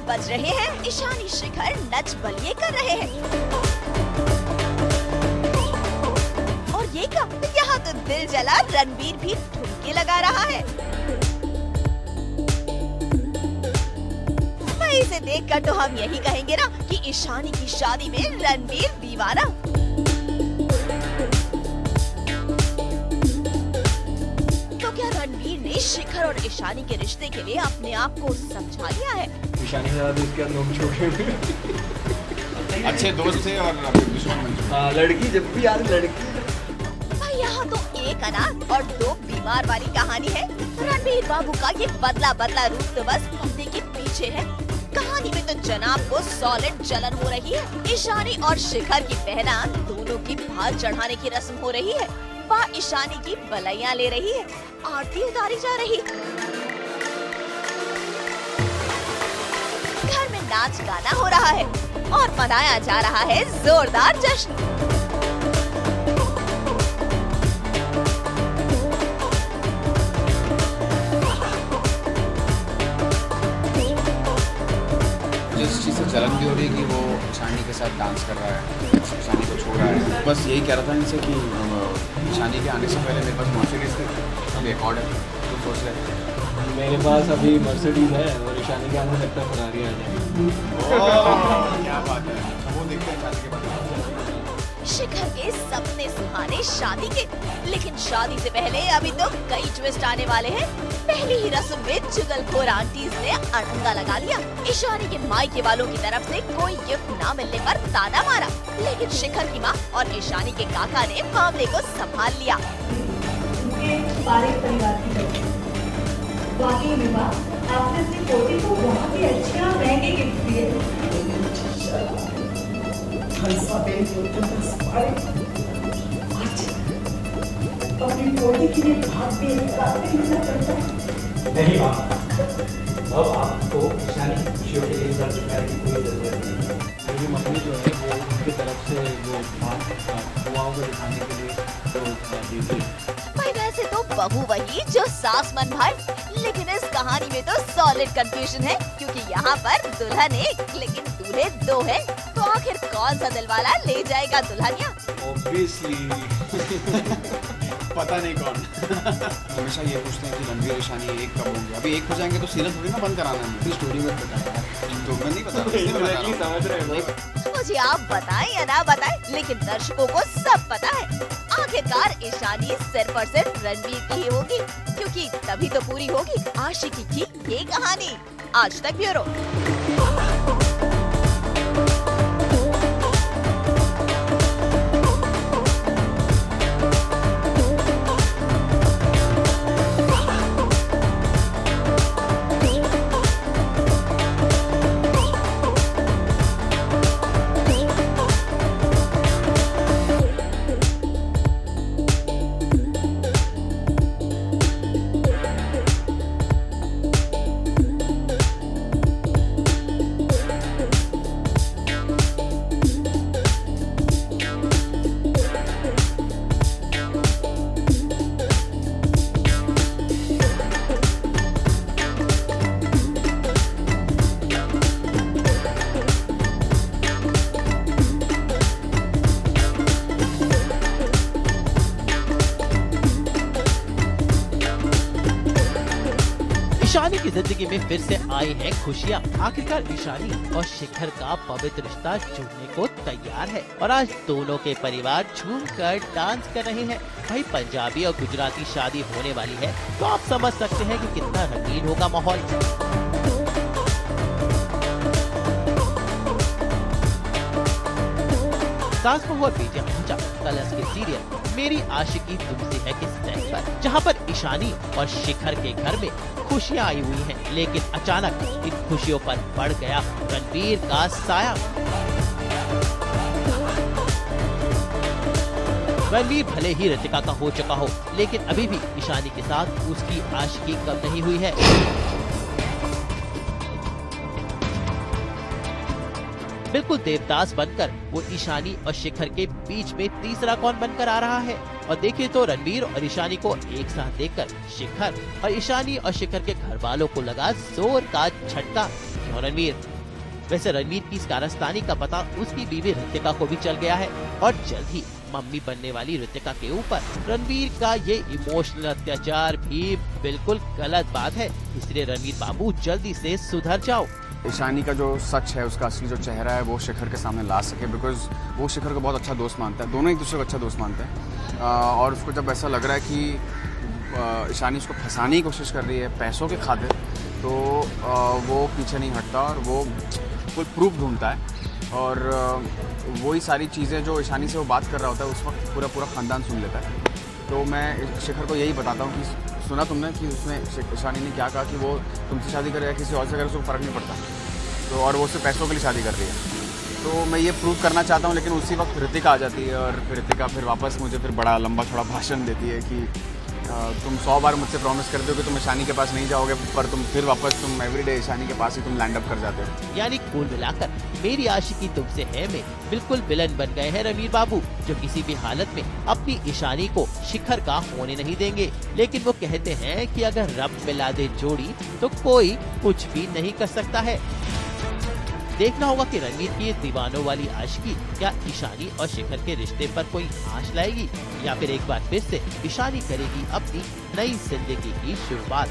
बज रहे हैं, ईशानी शिखर नच बलिए कर रहे हैं। और ये क्या, यहाँ तो दिल जला रणबीर भी ठुमके लगा रहा है। भाई इसे देखकर तो हम यही कहेंगे ना कि ईशानी की शादी में रणबीर दीवाना। तो क्या रणबीर ने शिखर और ईशानी के रिश्ते के लिए अपने आप को समझा लिया है? ईशानी के साथ उसके नोक झोंक अच्छे दोस्त थे और दुश्मन बन चुके। हाँ, लड़की जब भी यार लड़की। भाई यहाँ तो एक अनाथ और दो बीमार वाली कहानी है। रणबीर बाबू का ये बदला बदला रूप तो बस पर्दे के पीछे है। कहानी में तो जनाब को सॉलिड जलन हो रही है। ईशानी और शिखर की पहना दोनों की भार चढ़ाने की रस्म हो रही है। वह ईशानी की बलैया ले रही है, आरती उतारी जा रही। घर में नाच गाना हो रहा है और मनाया जा रहा है जोरदार जश्न। जिस चीज़ से जलन भी हो रही है कि वो ईशानी के साथ डांस कर रहा है, ईशानी को छू रहा है। बस यही कह रहा था इनसे कि ईशानी के आने से पहले मेरे पास मर्सिडीज थे, अब एक और है, तो सोच रहे मेरे पास अभी मर्सिडीज है और ईशानी के आने लगता है फरारी आ जाएगी। क्या बात है, वो देखते हैं शादी के बाद। शिखर के सपने सुहाने शादी के, लेकिन शादी से पहले अभी तो कई ट्विस्ट आने वाले हैं। पहली ही रस्म में चुगलखोर आंटीज ने अड़ंगा लगा लिया। ईशानी के मायके वालों की तरफ से कोई गिफ्ट न मिलने पर ताना मारा, लेकिन शिखर की मां और ईशानी के काका ने मामले को संभाल लिया। परिवार की वाकई विवाह आपने अपनी पोती को बहुत ही अच्छे और महंगे गिफ्ट दिए। अपनी पोती के लिए बहुत नहीं माँ, अब आपको ईशानी की खुशियों के लिए सर झुकाने की कोई जरूरत नहीं। मेरी मम्मी जो है वो उनकी तरफ से वो दुआओं को दिखाने के लिए तो दीजिए। भाई वैसे तो बहू वही जो सास मन भाई, लेकिन इस कहानी में तो सॉलिड कंफ्यूजन है, क्योंकि यहाँ पर दुल्हन एक लेकिन दूल्हे दो है। तो आखिर कौन सा दिलवाला ले जाएगा दुल्हनिया? ऑब्वियसली पता नहीं कौन। हमेशा ये पूछते हैं कि रणबीर ईशानी एक कब होंगे। अभी एक हो जाएंगे तो सीरियल थोड़ी ना बंद कराना है। स्टोरी में बताया तो मैं नहीं पता, इसलिए मैं बता रहा हूँ। समझ रहे हो। मुझे आप बताएं या ना बताएं, लेकिन दर्शकों को सब पता है। आखिरकार ईशानी सिर्फ और सिर्फ रणबीर की ही होगी, क्योंकि तभी तो पूरी होगी आशिकी की ये कहानी। आज तक ब्यूरो। ईशानी की जिंदगी में फिर से आई है खुशियाँ। आखिरकार ईशानी और शिखर का पवित्र रिश्ता जुड़ने को तैयार है और आज दोनों के परिवार झूमकर डांस कर रहे हैं। भाई पंजाबी और गुजराती शादी होने वाली है, तो आप समझ सकते हैं कि कितना रंगीन होगा माहौल। सास बहू और बेटियां पहुंचा कलर्स के सीरियल मेरी आशिकी तुमसे है के सेट पर, जहां पर ईशानी और शिखर के घर में खुशियां आई हुई हैं, लेकिन अचानक इन खुशियों पर पड़ गया रणबीर का साया। रणबीर भले ही ऋतिका का हो चुका हो, लेकिन अभी भी ईशानी के साथ उसकी आशिकी कम नहीं हुई है। बिल्कुल देवदास बनकर वो ईशानी और शिखर के बीच में तीसरा कौन बनकर आ रहा है। और देखिए तो रणबीर और ईशानी को एक साथ देखकर शिखर और ईशानी और शिखर के घर वालों को लगा जोर का झटका। क्यों रणबीर, वैसे रणवीर की इस कारस्तानी का पता उसकी बीवी ऋतिका को भी चल गया है और जल्द ही मम्मी बनने वाली ऋतिका के ऊपर रणवीर का ये इमोशनल अत्याचार भी बिल्कुल गलत बात है। इसलिए रणवीर बाबू जल्दी से सुधर जाओ। ईशानी का जो सच है, उसका असली जो चेहरा है, वो शिखर के सामने ला सके, बिकॉज वो शिखर को बहुत अच्छा दोस्त मानता है। दोनों एक दूसरे को अच्छा दोस्त मानते हैं और उसको जब ऐसा लग रहा है कि ईशानी उसको फंसाने की कोशिश कर रही है पैसों के खातिर, तो वो पीछे नहीं हटता और वो फुल प्रूफ ढूंढता है। और वही सारी चीज़ें जो ईशानी से वो बात कर रहा होता है उस वक्त पूरा ख़ानदान सुन लेता है। तो मैं शिखर को यही बताता हूँ कि सुना तुमने कि उसने ईशानी ने क्या कहा कि वो तुमसे शादी करेगा किसी और से करेगा, उसको फ़र्क नहीं पड़ता। तो और वो सिर्फ पैसों के लिए शादी कर रही है। तो मैं ये प्रूव करना चाहता हूँ, लेकिन उसी वक्त ऋतिका आ जाती है और ऋतिका फिर वापस मुझे फिर बड़ा लंबा चौड़ा भाषण देती है कि तुम 100 बार मुझसे प्रॉमिस करते हो कि तुम ईशानी के पास नहीं जाओगे, पर तुम फिर वापस तुम एवरीडे ईशानी के पास ही तुम लैंड अप कर जाते हो। यानी कुल मिलाकर मेरी आशिकी तुमसे है में बिल्कुल विलन बन गए हैं रणवीर बाबू, जो किसी भी हालत में अपनी ईशानी को शिखर का होने नहीं देंगे। लेकिन वो कहते हैं कि अगर रब मिला दे जोड़ी तो कोई कुछ भी नहीं कर सकता है। देखना होगा कि रणवीर की दीवानों वाली आशिकी क्या ईशानी और शिखर के रिश्ते पर कोई आंच लाएगी या फिर एक बार फिर से ईशानी करेगी अपनी नई जिंदगी की शुरुआत।